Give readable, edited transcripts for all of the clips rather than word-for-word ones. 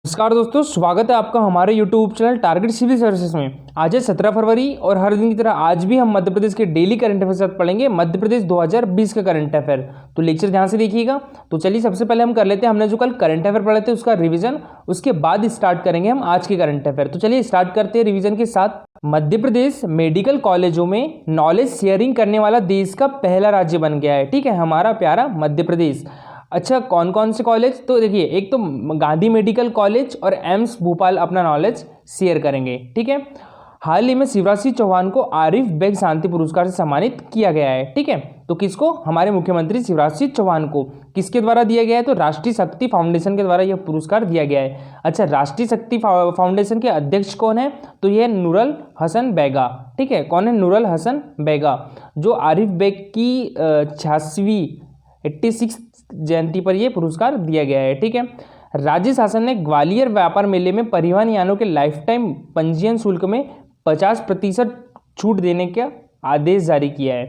नमस्कार दोस्तों, स्वागत है आपका हमारे YouTube channel target civil services में। आज है 17 फरवरी और हर दिन की तरह आज भी हम मध्य प्रदेश के डेली करंट अफेयर साथ पढ़ेंगे मध्य प्रदेश 2020 का करंट अफेयर। तो लेक्चर ध्यान से देखिएगा। तो चलिए सबसे पहले हम कर लेते हैं, हमने जो कल करंट अफेयर पढ़े थे उसका रिवीजन, उसके बाद स्टार्ट करेंगे हम आज के करंट अफेयर। तो चलिए स्टार्ट करते हैं रिवीजन के साथ। मध्य प्रदेश मेडिकल कॉलेजों में नॉलेज शेयरिंग करने वाला देश का पहला राज्य बन गया है। ठीक है, हमारा प्यारा मध्य प्रदेश। अच्छा, कौन कौन से कॉलेज? तो देखिए, एक तो गांधी मेडिकल कॉलेज और एम्स भोपाल अपना नॉलेज शेयर करेंगे। ठीक है, हाल ही में शिवराज सिंह चौहान को आरिफ बेग शांति पुरस्कार से सम्मानित किया गया है। ठीक है, तो किसको? हमारे मुख्यमंत्री शिवराज सिंह चौहान को। किसके द्वारा दिया गया है? तो राष्ट्रीय शक्ति फाउंडेशन के द्वारा यह पुरस्कार दिया गया है। अच्छा, राष्ट्रीय शक्ति फाउंडेशन के अध्यक्ष कौन है? तो यह नूरुल हसन बेगा। ठीक है, कौन है? नूरुल हसन बेगा, जो आरिफ बेग की 86वीं जयंती पर यह पुरस्कार दिया गया है। ठीक है, राज्य शासन ने ग्वालियर व्यापार मेले में परिवहन यानों के लाइफ टाइम पंजीयन शुल्क में 50% छूट देने का आदेश जारी किया है।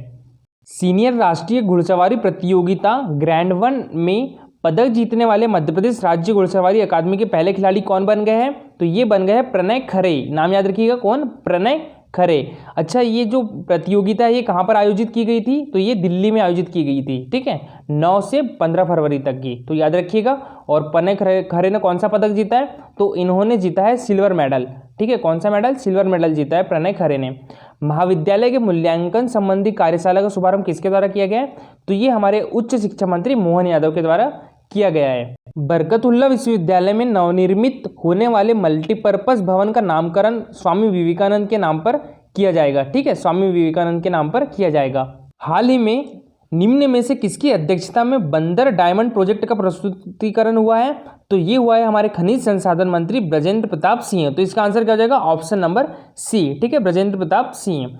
सीनियर राष्ट्रीय घुड़सवारी प्रतियोगिता ग्रैंड 1 में पदक जीतने वाले मध्य प्रदेश राज्य घुड़सवारी अकादमी के पहले खिलाड़ी कौन बन गए हैं? तो ये बन गए हैं प्रणय खरे। नाम याद रखिएगा, कौन? प्रणय खरे। अच्छा, ये जो प्रतियोगिता है ये कहाँ पर आयोजित की गई थी? तो ये दिल्ली में आयोजित की गई थी। ठीक है, 9 से 15 फरवरी तक की, तो याद रखिएगा। और प्रणय खरे ने कौन सा पदक जीता है? तो इन्होंने जीता है सिल्वर मेडल। ठीक है, कौन सा मेडल? सिल्वर मेडल जीता है प्रणय खरे ने। महाविद्यालय के मूल्यांकन संबंधी कार्यशाला का शुभारंभ किसके द्वारा किया गया है? तो ये हमारे उच्च शिक्षा मंत्री मोहन यादव के द्वारा किया गया है। बरकतुल्लाह विश्वविद्यालय में नवनिर्मित होने वाले मल्टीपर्पज भवन का नामकरण स्वामी विवेकानंद के नाम पर किया जाएगा। ठीक है, स्वामी विवेकानंद के नाम पर किया जाएगा। हाल ही में निम्न में से किसकी अध्यक्षता में बंदर डायमंड प्रोजेक्ट का प्रस्तुतिकरण हुआ है? तो ये हुआ है हमारे खनिज संसाधन मंत्री ब्रजेंद्र प्रताप सिंह। तो इसका आंसर क्या हो जाएगा? Option number C. ठीक है, ब्रजेंद्र प्रताप सिंह।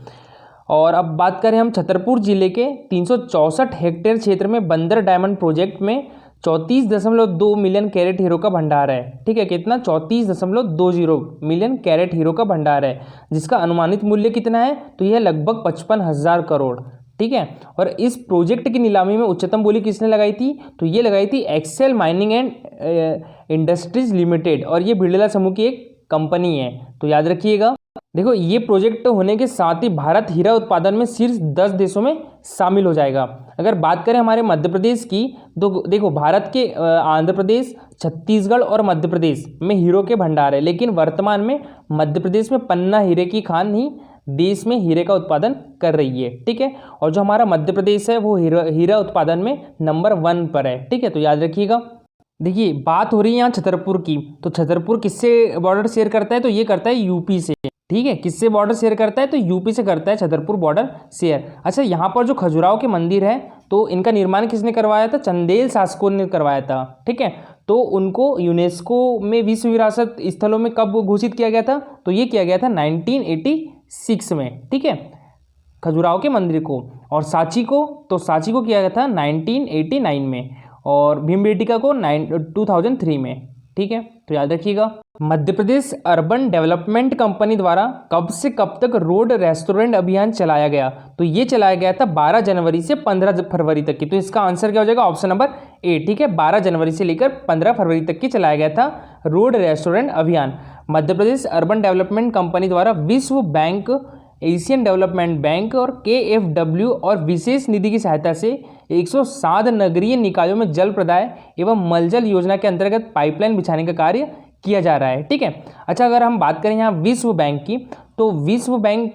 और अब बात करें हम छतरपुर जिले के 364 हेक्टेयर क्षेत्र में बंदर डायमंड प्रोजेक्ट में 34.2 मिलियन कैरेट हीरो का भंडार है। ठीक है, कितना? 34.20 मिलियन कैरेट हीरो का भंडार है, जिसका अनुमानित मूल्य कितना है? तो यह लगभग 55,000 करोड़। ठीक है, और इस प्रोजेक्ट की नीलामी में उच्चतम बोली किसने लगाई थी? तो ये लगाई थी Excel Mining and Industries Limited, और ये बिरला समूह की एक कंपनी है। तो याद रखिएगा। देखो, ये प्रोजेक्ट होने के साथ ही भारत हीरा उत्पादन में शीर्ष 10 देशों में शामिल हो जाएगा। अगर बात करें हमारे मध्य प्रदेश की, तो देखो, भारत के आंध्र प्रदेश, छत्तीसगढ़ और मध्य प्रदेश में हीरो के भंडार है, लेकिन वर्तमान में मध्य प्रदेश में पन्ना हीरे की खान ही देश में हीरे का उत्पादन कर रही है। ठीक है, और जो हमारा मध्य प्रदेश है वो हीरा उत्पादन में नंबर 1 पर है। ठीक है, तो याद रखिएगा। देखिए, बात हो रही है यहाँ छतरपुर की, तो छतरपुर किससे बॉर्डर शेयर करता है? तो ये करता है यूपी से। ठीक है, किससे बॉर्डर शेयर करता है? तो यूपी से करता है छतरपुर बॉर्डर शेयर। अच्छा, यहाँ पर जो खजुराहो के मंदिर है, तो इनका निर्माण किसने करवाया था? चंदेल शासकों ने करवाया था। ठीक है, तो उनको यूनेस्को में विश्व विरासत स्थलों में कब घोषित किया गया था? तो ये किया गया था 1986 में। ठीक है, खजुराहो के मंदिर को। और सांची को? तो सांची को किया गया था 1989 में, और भीमबेटका को 2003 में। ठीक है, तो याद रखिएगा। Madhya Pradesh urban development company द्वारा कब से कब तक रोड रेस्टोरेंट अभियान चलाया गया? तो ये चलाया गया था 12 जनवरी से 15 फरवरी तक की। तो इसका आंसर क्या हो जाएगा? Option number A. ठीक है, 12 जनवरी से लेकर 15 फरवरी तक की चलाया गया था रोड रेस्टोरेंट अभियान। Madhya Pradesh urban development company द्वारा विश्व बैंक, एशियन डेवलपमेंट बैंक और KFW और विशेष निधि की सहायता से 107 नगरीय निकायों में जल प्रदाय एवं मलजल योजना के अंतर्गत पाइपलाइन बिछाने का कार्य किया जा रहा है। ठीक है, अच्छा, अगर हम बात करें यहाँ विश्व बैंक की, तो विश्व बैंक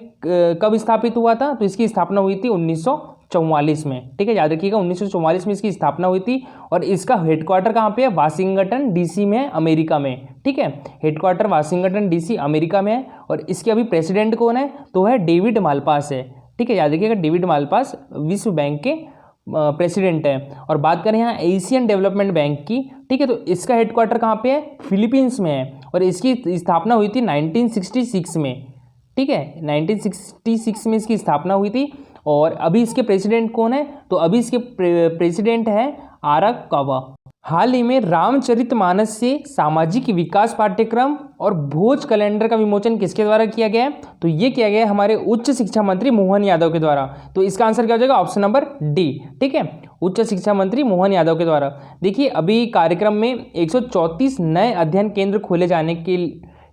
कब स्थापित हुआ था? तो इसकी स्थापना हुई थी 1944 में। ठीक है, याद रखिएगा, 1944 में इसकी स्थापना हुई थी। और इसका हेडक्वार्टर कहाँ पे है? वाशिंगटन DC में है, अमेरिका में। ठीक है, हेडक्वार्टर वाशिंगटन DC अमेरिका में है। और इसके अभी प्रेसिडेंट कौन है? तो है डेविड मालपास है। ठीक है, याद रखिएगा, डेविड मालपास विश्व बैंक के प्रेसिडेंट है। और बात करें यहाँ एशियन डेवलपमेंट बैंक की, ठीक है, तो इसका हेडक्वार्टर कहाँ पे है? फिलीपींस में है। और इसकी स्थापना हुई थी 1966 में। ठीक है, 1966 में इसकी स्थापना हुई थी। और अभी इसके प्रेसिडेंट कौन है? तो अभी इसके प्रेसिडेंट है आरा कावा। हाल ही में रामचरितमानस से सामाजिक विकास पाठ्यक्रम और भोज कैलेंडर का विमोचन किसके द्वारा किया गया है? तो ये किया गया है हमारे उच्च शिक्षा मंत्री मोहन यादव के द्वारा। तो इसका आंसर क्या हो जाएगा? Option number D. ठीक है, उच्च शिक्षा मंत्री मोहन यादव के द्वारा। देखिए, अभी कार्यक्रम में 134 नए अध्ययन केंद्र खोले जाने के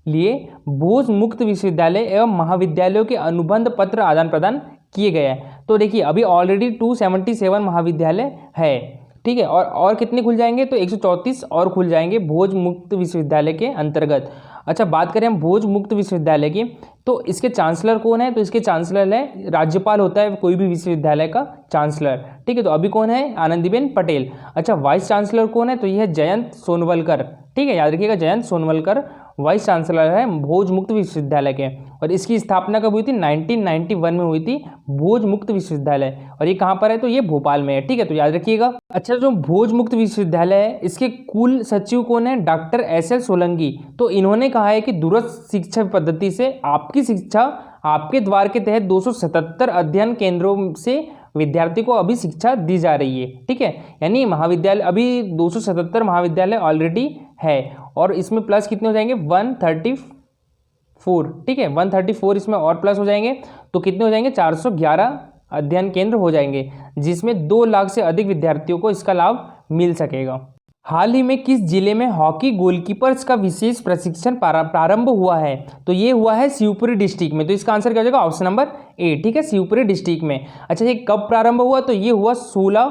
लिए भोज मुक्त विश्वविद्यालय एवं महाविद्यालयों के अनुबंध पत्र आदान प्रदान किए गए हैं। तो देखिए, अभी ऑलरेडी 277 महाविद्यालय है। ठीक है, और कितने खुल जाएंगे? तो 134 और खुल जाएंगे भोज मुक्त विश्वविद्यालय के अंतर्गत। अच्छा, बात करें हम भोज मुक्त विश्वविद्यालय की, तो इसके चांसलर कौन है? तो इसके चांसलर है राज्यपाल होता है कोई भी विश्वविद्यालय का चांसलर। ठीक है, तो अभी कौन है? आनंदीबेन पटेल। अच्छा, वाइस चांसलर कौन है? तो यह है जयंत सोनवलकर। ठीक है, याद रखिएगा, जयंत सोनवलकर वाइस चांसलर है भोज मुक्त विश्वविद्यालय के। और इसकी स्थापना कब हुई थी? 1991 में हुई थी भोज मुक्त विश्वविद्यालय। और ये कहाँ पर है? तो ये भोपाल में है। ठीक है, तो याद रखिएगा। अच्छा, जो भोज मुक्त विश्वविद्यालय है, इसके कुल सचिव कौन है? Doctor S L. सोलंकी। तो इन्होंने कहा है कि दूरस्थ शिक्षा पद्धति से आपकी शिक्षा आपके द्वार के तहत 277 अध्ययन केंद्रों से विद्यार्थी को अभी शिक्षा दी जा रही है। ठीक है, यानी महाविद्यालय अभी 277 महाविद्यालय ऑलरेडी है, और इसमें प्लस कितने हो जाएंगे? 134। ठीक है, 134 इसमें और प्लस हो जाएंगे, तो कितने हो जाएंगे? 411 अध्ययन केंद्र हो जाएंगे, जिसमें 2 लाख से अधिक विद्यार्थियों को इसका लाभ मिल सकेगा। हाल ही में किस जिले में हॉकी गोलकीपर्स का विशेष प्रशिक्षण प्रारंभ हुआ है? तो ये हुआ है शिवपुरी डिस्ट्रिक्ट में। तो इसका आंसर क्या हो जाएगा? Option number A. ठीक है, शिवपुरी डिस्ट्रिक्ट में। अच्छा, ये कब प्रारंभ हुआ? तो ये हुआ 16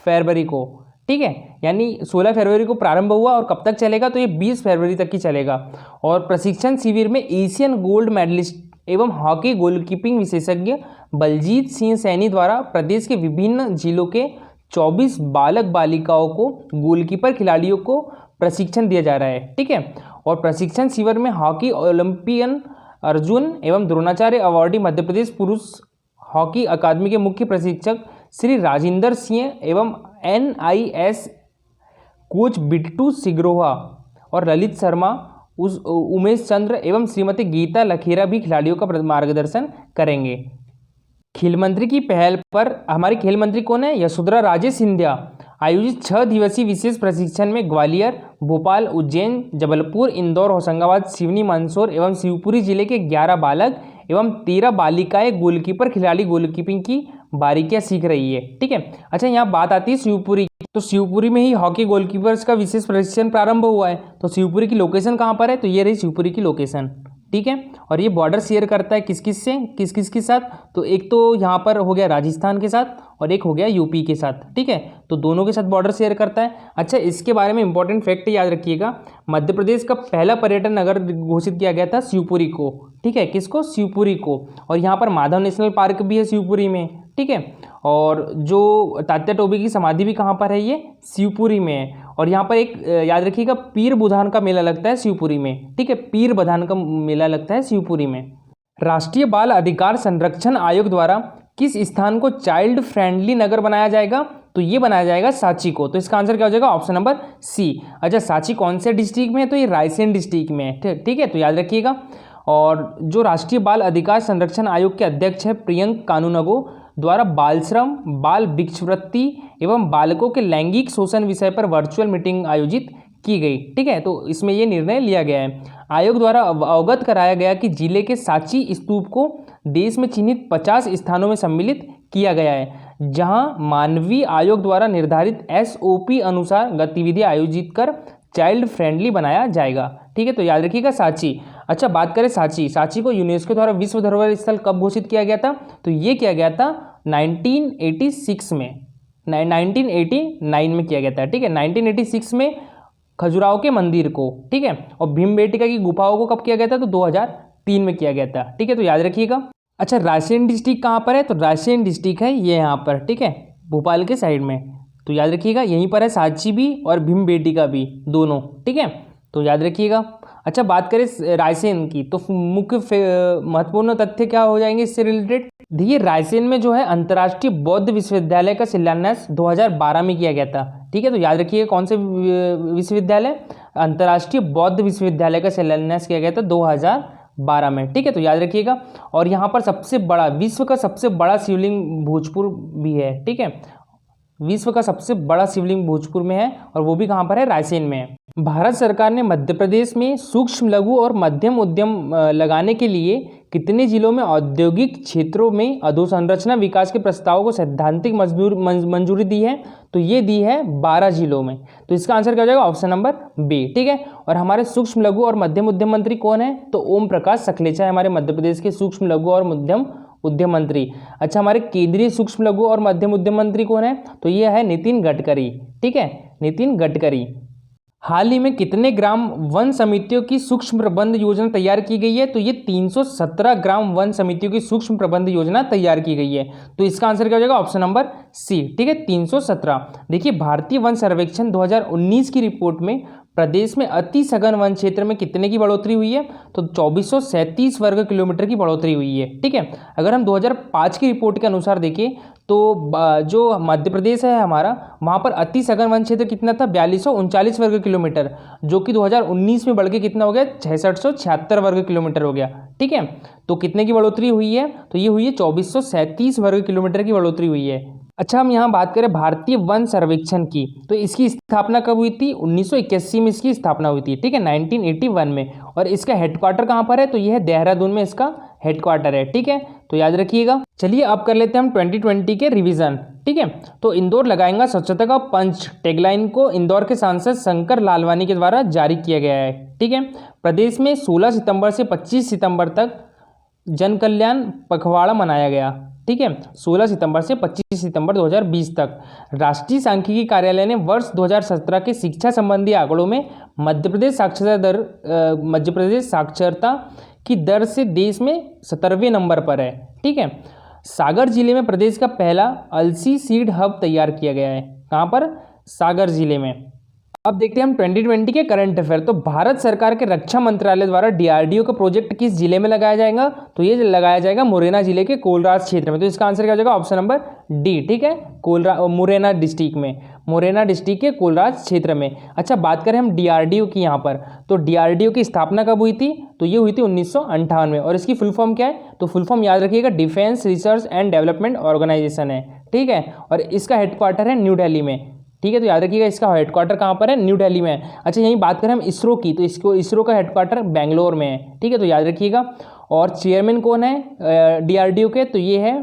फरवरी को। ठीक है, यानी 16 फरवरी को प्रारंभ हुआ, और कब तक चलेगा? तो ये 20 फरवरी तक ही चलेगा। और प्रशिक्षण शिविर में एशियन गोल्ड मेडलिस्ट एवं हॉकी गोलकीपिंग विशेषज्ञ बलजीत सिंह सैनी द्वारा प्रदेश के विभिन्न जिलों के 24 बालक बालिकाओं को गोलकीपर खिलाड़ियों को प्रशिक्षण दिया जा रहा है। ठीक है, और प्रशिक्षण शिविर में हॉकी ओलंपियन अर्जुन एवं द्रोणाचार्य अवार्डी मध्य प्रदेश पुरुष हॉकी अकादमी के मुख्य प्रशिक्षक श्री राजिंदर सिंह एवं NIS कोच बिट्टू सिग्रोहा और ललित शर्मा, उमेश चंद्र एवं श्रीमती गीता लखेरा भी खिलाड़ियों का मार्गदर्शन करेंगे। खेल मंत्री की पहल पर हमारी खेल मंत्री कौन है? यशोधरा राजे सिंधिया आयोजित 6 दिवसीय विशेष प्रशिक्षण में ग्वालियर, भोपाल, उज्जैन, जबलपुर, इंदौर, होशंगाबाद, सिवनी, मंदसौर एवं शिवपुरी जिले के 11 बालक एवं 13 बालिकाएं गोलकीपर खिलाड़ी गोलकीपिंग की बारीकियां सीख रही है। ठीक है, अच्छा, यहाँ बात आती है शिवपुरी की। तो शिवपुरी में ही हॉकी गोलकीपर्स का विशेष प्रशिक्षण प्रारंभ हुआ है। तो शिवपुरी की लोकेशन कहाँ पर है? तो ये रही शिवपुरी की लोकेशन। ठीक है, और ये बॉर्डर शेयर करता है किस किस से, किस किस के साथ? तो एक तो यहाँ पर हो गया राजस्थान के साथ, और एक हो गया यूपी के साथ। ठीक है, तो दोनों के साथ बॉर्डर शेयर करता है। अच्छा, इसके बारे में इंपॉर्टेंट फैक्ट याद रखिएगा, मध्य प्रदेश का पहला पर्यटन नगर घोषित किया गया था शिवपुरी को। ठीक है, किसको? शिवपुरी को। और यहाँ पर माधव नेशनल पार्क भी है शिवपुरी में। ठीक है, और जो तात्या टोपे की समाधि भी कहाँ पर है? ये शिवपुरी में है। और यहाँ पर एक याद रखिएगा, पीर बुधान का मेला लगता है शिवपुरी में। ठीक है, पीर बुधान का मेला लगता है शिवपुरी में। राष्ट्रीय बाल अधिकार संरक्षण आयोग द्वारा किस स्थान को चाइल्ड फ्रेंडली नगर बनाया जाएगा? तो ये बनाया जाएगा सांची को। तो इसका आंसर क्या हो जाएगा? Option number C. अच्छा, सांची कौन से डिस्ट्रिक्ट में है? तो ये रायसेन डिस्ट्रिक्ट में है। ठीक है, तो याद रखिएगा। और जो राष्ट्रीय बाल अधिकार संरक्षण आयोग के अध्यक्ष है प्रियंक कानूनगो द्वारा बाल श्रम, बाल भिक्षुवृत्ति एवं बालकों के लैंगिक शोषण विषय पर वर्चुअल मीटिंग आयोजित की गई। ठीक है, तो इसमें यह निर्णय लिया गया है। आयोग द्वारा अवगत कराया गया कि जिले के सांची स्तूप को देश में चिन्हित 50 स्थानों में सम्मिलित किया गया है, जहां मानवीय आयोग द्वारा निर्धारित SOP अनुसार गतिविधि आयोजित कर चाइल्ड फ्रेंडली बनाया जाएगा। ठीक है, तो याद रखिएगा सांची। अच्छा, बात करें सांची को यूनेस्को द्वारा विश्व धरोहर स्थल कब घोषित किया गया था? तो ये किया गया था 1986 में, 1989 में किया गया था। ठीक है, 1986 में खजुराहो के मंदिर को। ठीक है, और भीमबेटका की गुफाओं को कब किया गया था? तो 2003 में किया गया था। ठीक है, तो याद रखिएगा। अच्छा, रायसेन डिस्ट्रिक्ट कहाँ पर है? तो रायसेन डिस्ट्रिक्ट है ये यहाँ पर। ठीक है, भोपाल के साइड में। तो याद रखिएगा, यहीं पर है सांची भी और भीमबेटका भी, दोनों। ठीक है, तो याद रखिएगा। अच्छा, बात करें रायसेन की, तो मुख्य महत्वपूर्ण तथ्य क्या हो जाएंगे इससे रिलेटेड? देखिए, रायसेन में जो है अंतर्राष्ट्रीय बौद्ध विश्वविद्यालय का शिलान्यास 2012 में किया गया था। ठीक है, तो याद रखिएगा कौन से विश्वविद्यालय? अंतर्राष्ट्रीय बौद्ध विश्वविद्यालय का शिलान्यास किया गया था 2012 में। ठीक है, तो याद रखिएगा। और यहाँ पर सबसे बड़ा, विश्व का सबसे बड़ा शिवलिंग भोजपुर भी है। ठीक है, विश्व का सबसे बड़ा शिवलिंग भोजपुर में है और वो भी कहाँ पर है, रायसेन में है। भारत सरकार ने मध्य प्रदेश में सूक्ष्म लघु और मध्यम उद्यम लगाने के लिए कितने जिलों में औद्योगिक क्षेत्रों में अधोसंरचना विकास के प्रस्तावों को सैद्धांतिक मंजूरी दी है? तो ये दी है 12 जिलों में। तो इसका आंसर क्या हो जाएगा, ऑप्शन नंबर बी। ठीक है, और हमारे सूक्ष्म लघु और मध्यम उद्यम मंत्री कौन है? तो ओम प्रकाश सखलेचा है हमारे मध्य प्रदेश के सूक्ष्म लघु और मध्यम उद्यम मंत्री। अच्छा, हमारे केंद्रीय सूक्ष्म लघु और मध्यम उद्यम मंत्री कौन है? तो ये है नितिन गडकरी। ठीक है, नितिन गडकरी। हाल ही में कितने ग्राम वन समितियों की सूक्ष्म प्रबंध योजना तैयार की गई है? तो ये 317 ग्राम वन समितियों की सूक्ष्म प्रबंध योजना तैयार की गई है। तो इसका आंसर क्या हो जाएगा, ऑप्शन नंबर सी। ठीक है, 317। देखिए, भारतीय वन सर्वेक्षण 2019 की रिपोर्ट में प्रदेश में अति सघन वन क्षेत्र में कितने की बढ़ोतरी हुई है? तो 2437 वर्ग किलोमीटर की बढ़ोतरी हुई है। ठीक है, अगर हम 2005 की रिपोर्ट के अनुसार देखें तो जो मध्य प्रदेश है हमारा, वहाँ पर अति सघन वन क्षेत्र कितना था, 4239 वर्ग किलोमीटर, जो कि 2019 में बढ़ के कितना हो गया, 6676 वर्ग किलोमीटर हो गया। ठीक है, तो कितने की बढ़ोतरी हुई है? तो ये हुई है 2437 वर्ग किलोमीटर की बढ़ोतरी हुई है। अच्छा, हम यहाँ बात करें भारतीय वन सर्वेक्षण की, तो इसकी स्थापना कब हुई थी? 1981 में इसकी स्थापना हुई थी। ठीक है, 1981 में। और इसका हेडक्वार्टर कहाँ पर है? तो यह है देहरादून में इसका हेडक्वार्टर है। ठीक है, तो याद रखिएगा। चलिए अब कर लेते हैं हम 2020 के रिवीजन। ठीक है, तो इंदौर लगाएंगा स्वच्छता का पंच टैगलाइन को इंदौर के सांसद शंकर लालवानी के द्वारा जारी किया गया है। ठीक है, प्रदेश में 16 सितंबर से 25 सितंबर तक जन कल्याण पखवाड़ा मनाया गया। ठीक है, 16 सितंबर से 25 सितंबर 2020 तक। राष्ट्रीय सांख्यिकी कार्यालय ने वर्ष 2017 के शिक्षा संबंधी आंकड़ों में मध्य प्रदेश साक्षरता की दर से देश में 17वें नंबर पर है। ठीक है, सागर जिले में प्रदेश का पहला अलसी सीड हब तैयार किया गया है। कहाँ पर? सागर जिले में। अब देखते हैं हम 2020 के करंट अफेयर। तो भारत सरकार के रक्षा मंत्रालय द्वारा DRDO का प्रोजेक्ट किस जिले में लगाया जाएगा? तो ये लगाया जाएगा मुरैना जिले के कोलराज क्षेत्र में। तो इसका आंसर क्या हो जाएगा, ऑप्शन नंबर डी। ठीक है, मुरैना डिस्ट्रिक्ट में, मुरैना डिस्ट्रिक्ट के कोलराज क्षेत्र में। अच्छा, बात करें हम DRDO की यहाँ पर, तो DRDO की स्थापना कब हुई थी? तो ये हुई थी 1958 में। और इसकी फुल फॉर्म क्या है? तो फुल फॉर्म याद रखिएगा, Defence Research and Development Organisation है। ठीक है, और इसका हेडक्वार्टर है न्यू दिल्ली में। ठीक है, तो याद रखिएगा इसका हेडक्वार्टर कहाँ पर है, न्यू दिल्ली में है। अच्छा, यहीं बात करें हम इसरो की, तो इसरो का हेडक्वार्टर बेंगलोर में है। ठीक है, तो याद रखिएगा। और चेयरमैन कौन है DRDO के? तो ये है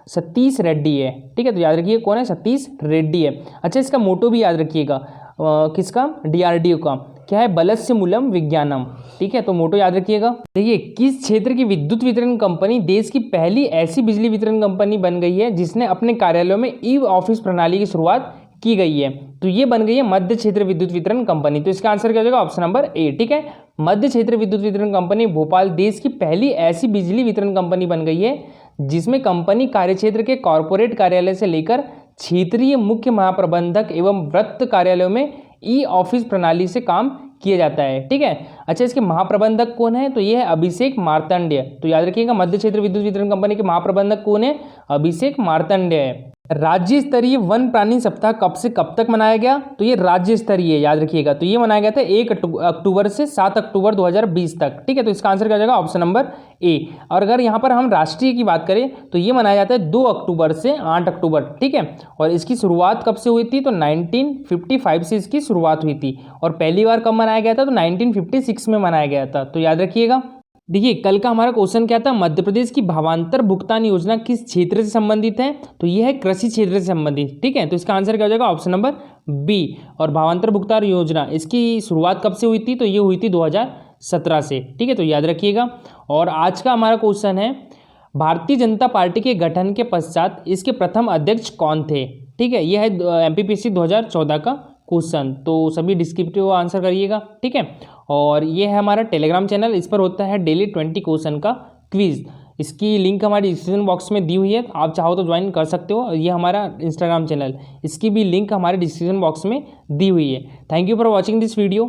सतीश रेड्डी है। ठीक है, तो याद रखिए कौन है, सतीश रेड्डी है। अच्छा, इसका मोटो भी याद रखिएगा, किसका? DRDO का क्या है, बलस्य मूलम विज्ञानम। ठीक है, तो मोटो याद रखिएगा। देखिए, किस क्षेत्र की विद्युत वितरण कंपनी देश की पहली ऐसी बिजली वितरण कंपनी बन गई है जिसने अपने कार्यालयों में ई ऑफिस प्रणाली की शुरुआत की गई है? तो ये बन गई है मध्य क्षेत्र विद्युत वितरण कंपनी। तो इसका आंसर क्या हो जाएगा, ऑप्शन नंबर ए। ठीक है, मध्य क्षेत्र विद्युत वितरण कंपनी भोपाल देश की पहली ऐसी बिजली वितरण कंपनी बन गई है जिसमें कंपनी कार्यक्षेत्र के कॉरपोरेट कार्यालय से लेकर क्षेत्रीय मुख्य महाप्रबंधक एवं वृत्त कार्यालयों में ई ऑफिस प्रणाली से काम किया जाता है। ठीक है, अच्छा, इसके महाप्रबंधक कौन है? तो ये है अभिषेक मार्तंड्य। तो याद रखिएगा, मध्य क्षेत्र विद्युत वितरण कंपनी के महाप्रबंधक कौन है? अभिषेक मार्तंड्य है। राज्य स्तरीय वन प्राणी सप्ताह कब से कब तक मनाया गया? तो ये राज्य स्तरीय, याद रखिएगा। तो ये मनाया गया था 1 अक्टूबर से 7 अक्टूबर 2020 तक। ठीक है, तो इसका आंसर क्या हो जाएगा, ऑप्शन नंबर ए। और अगर यहाँ पर हम राष्ट्रीय की बात करें तो ये मनाया जाता है 2 अक्टूबर से 8 अक्टूबर। ठीक है, और इसकी शुरुआत कब से हुई थी? तो 1955 से इसकी शुरुआत हुई थी। और पहली बार कब मनाया गया था? तो 1956 में मनाया गया था। तो याद रखिएगा। देखिए, कल का हमारा क्वेश्चन क्या था, मध्य प्रदेश की भावांतर भुगतान योजना किस क्षेत्र से संबंधित है? तो यह है कृषि क्षेत्र से संबंधित। ठीक है, तो इसका आंसर क्या हो जाएगा, ऑप्शन नंबर बी। और भावांतर भुगतान योजना इसकी शुरुआत कब से हुई थी? तो ये हुई थी 2017 से। ठीक है, तो याद रखिएगा। और आज का हमारा क्वेश्चन है, भारतीय जनता पार्टी के गठन के पश्चात इसके प्रथम अध्यक्ष कौन थे? ठीक है, यह है MPPSC 2014 का क्वेश्चन। तो सभी डिस्क्रिप्टिव आंसर करिएगा। ठीक है, और ये है हमारा टेलीग्राम चैनल, इस पर होता है डेली 20 क्वेश्चन का क्विज। इसकी लिंक हमारी डिस्क्रिप्शन बॉक्स में दी हुई है, आप चाहो तो ज्वाइन कर सकते हो। ये हमारा इंस्टाग्राम चैनल, इसकी भी लिंक हमारे डिस्क्रिप्शन बॉक्स में दी हुई है। Thank you for watching this video.